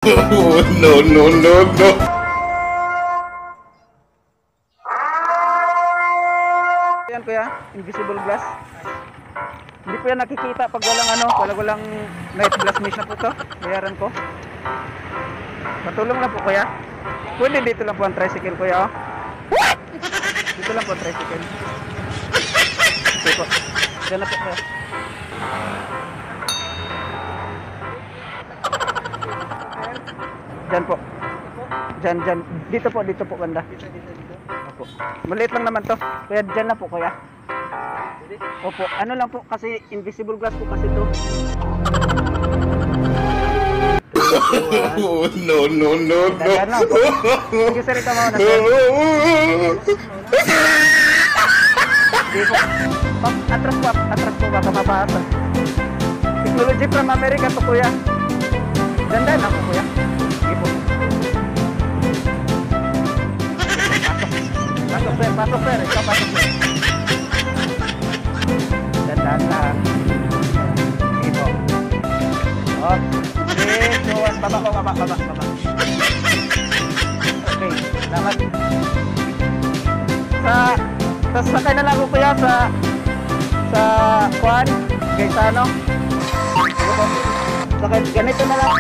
Oh, no, no, no, no. Yan kuya, invisible glass. Hindi po yan nakikita pag walang night glass mesh na po to. Bayaran ko. Patulong lang po kuya. Pwede dito lang po ang tricycle kuya. Oh. Dito lang po ang tricycle. Okay po. Diyan na po kuya. Diyan po. Diyan. Dito po banda. Opo. Maliit lang naman to. Kaya diyan na po kuya. Opo. Ano lang po kasi invisible glass po kasi to. Oh, no, no, no, no. Dagan lang po. Sige sir, ito muna sir. Hindi po. Atras po baka mabasa. Technology from America to kuya. Dandan ako kuya. Sige po. Pasok sir. Ikaw pasok sir. Dandan lang. Sige po. Okay. So, baba. Okay. Salamat. Tapos sakay na lang ako kuya sa Juan, Gaetano. Sakay, ganito na lang.